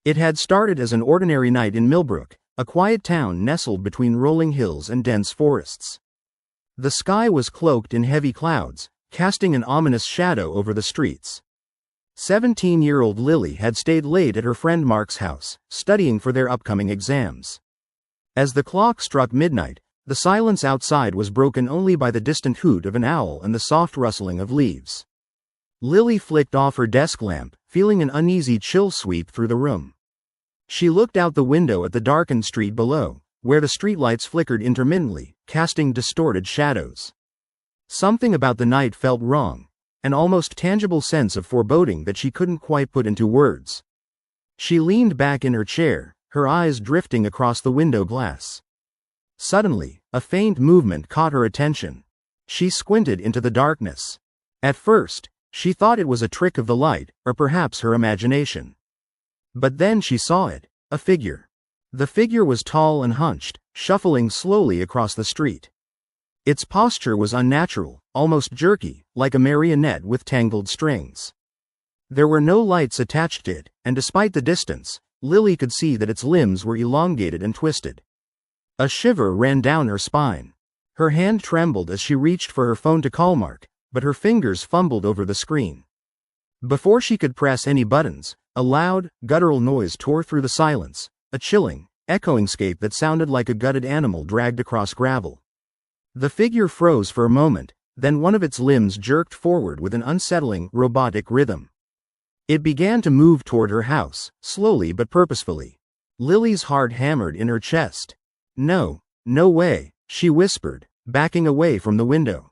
It had started as an ordinary night in Millbrook, a quiet town nestled between rolling hills and dense forests. The sky was cloaked in heavy clouds, casting an ominous shadow over the streets. 17-year-old Lily had stayed late at her friend Mark's house, studying for their upcoming exams. As the clock struck midnight, the silence outside was broken only by the distant hoot of an owl and the soft rustling of leaves. Lily flicked off her desk lamp, feeling an uneasy chill sweep through the room. She looked out the window at the darkened street below, where the streetlights flickered intermittently, casting distorted shadows. Something about the night felt wrong, an almost tangible sense of foreboding that she couldn't quite put into words. She leaned back in her chair, her eyes drifting across the window glass. Suddenly, a faint movement caught her attention. She squinted into the darkness. At first, she thought it was a trick of the light, or perhaps her imagination. But then she saw it, a figure. The figure was tall and hunched, shuffling slowly across the street. Its posture was unnatural, almost jerky, like a marionette with tangled strings. There were no lights attached to it, and despite the distance, Lily could see that its limbs were elongated and twisted. A shiver ran down her spine. Her hand trembled as she reached for her phone to call Mark, but her fingers fumbled over the screen. Before she could press any buttons, a loud, guttural noise tore through the silence, a chilling, echoing scape that sounded like a gutted animal dragged across gravel. The figure froze for a moment, then one of its limbs jerked forward with an unsettling, robotic rhythm. It began to move toward her house, slowly but purposefully. Lily's heart hammered in her chest. "No, no way," she whispered, backing away from the window.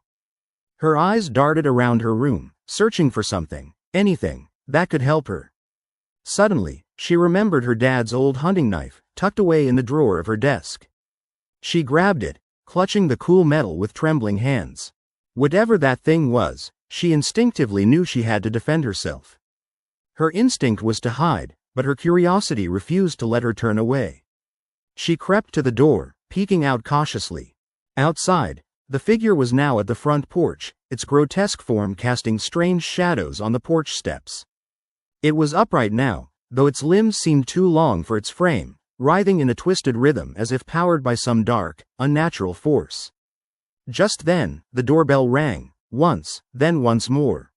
Her eyes darted around her room, searching for something, anything, that could help her. Suddenly, she remembered her dad's old hunting knife, tucked away in the drawer of her desk. She grabbed it, clutching the cool metal with trembling hands. Whatever that thing was, she instinctively knew she had to defend herself. Her instinct was to hide, but her curiosity refused to let her turn away. She crept to the door, peeking out cautiously. Outside, the figure was now at the front porch, its grotesque form casting strange shadows on the porch steps. It was upright now, though its limbs seemed too long for its frame, writhing in a twisted rhythm as if powered by some dark, unnatural force. Just then, the doorbell rang, once, then once more.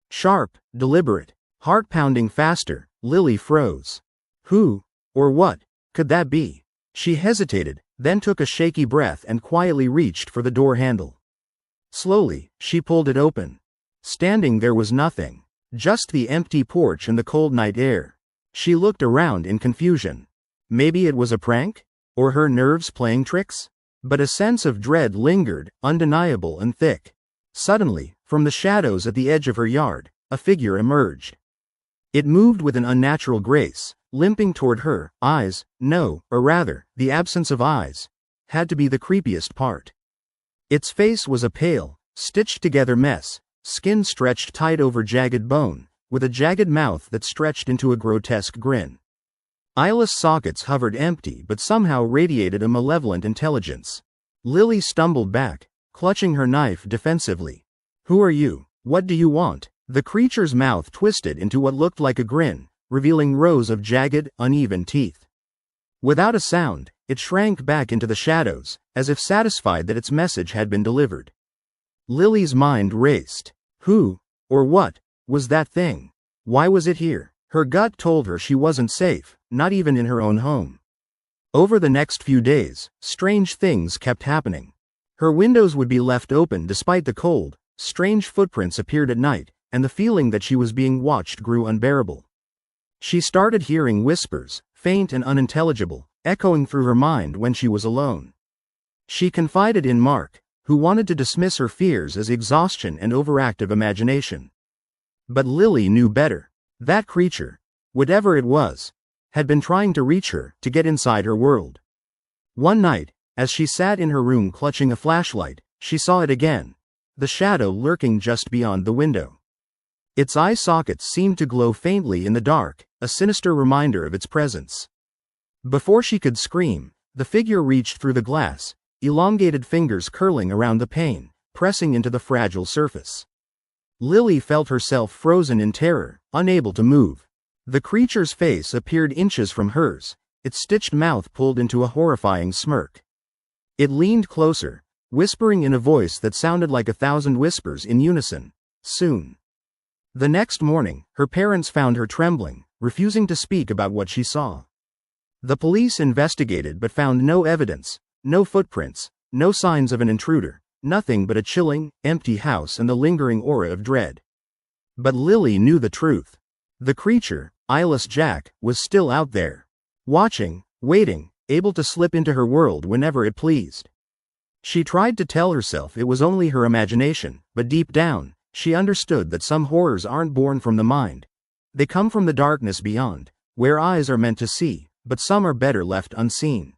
Sharp, deliberate, heart pounding faster, Lily froze. Who, or what, could that be? She hesitated, then took a shaky breath and quietly reached for the door handle. Slowly, she pulled it open. Standing there was nothing, just the empty porch and the cold night air. She looked around in confusion. Maybe it was a prank? Or her nerves playing tricks? But a sense of dread lingered, undeniable and thick. Suddenly, from the shadows at the edge of her yard, a figure emerged. It moved with an unnatural grace, limping toward her. Eyes, no, or rather, the absence of eyes, had to be the creepiest part. Its face was a pale, stitched-together mess, skin stretched tight over jagged bone, with a jagged mouth that stretched into a grotesque grin. Eyeless sockets hovered empty but somehow radiated a malevolent intelligence. Lily stumbled back, clutching her knife defensively. "Who are you? What do you want?" The creature's mouth twisted into what looked like a grin, revealing rows of jagged, uneven teeth. Without a sound, it shrank back into the shadows, as if satisfied that its message had been delivered. Lily's mind raced. Who, or what, was that thing? Why was it here? Her gut told her she wasn't safe, not even in her own home. Over the next few days, strange things kept happening. Her windows would be left open despite the cold, strange footprints appeared at night, and the feeling that she was being watched grew unbearable. She started hearing whispers, faint and unintelligible, echoing through her mind when she was alone. She confided in Mark, who wanted to dismiss her fears as exhaustion and overactive imagination. But Lily knew better. That creature, whatever it was, had been trying to reach her, to get inside her world. One night, as she sat in her room clutching a flashlight, she saw it again, the shadow lurking just beyond the window. Its eye sockets seemed to glow faintly in the dark, a sinister reminder of its presence. Before she could scream, the figure reached through the glass, elongated fingers curling around the pane, pressing into the fragile surface. Lily felt herself frozen in terror, unable to move. The creature's face appeared inches from hers, its stitched mouth pulled into a horrifying smirk. It leaned closer, whispering in a voice that sounded like 1,000 whispers in unison. Soon. The next morning, her parents found her trembling, refusing to speak about what she saw. The police investigated but found no evidence, no footprints, no signs of an intruder, nothing but a chilling, empty house and the lingering aura of dread. But Lily knew the truth. The creature, Eyeless Jack, was still out there. Watching, waiting, able to slip into her world whenever it pleased. She tried to tell herself it was only her imagination, but deep down, she understood that some horrors aren't born from the mind. They come from the darkness beyond, where eyes are meant to see, but some are better left unseen.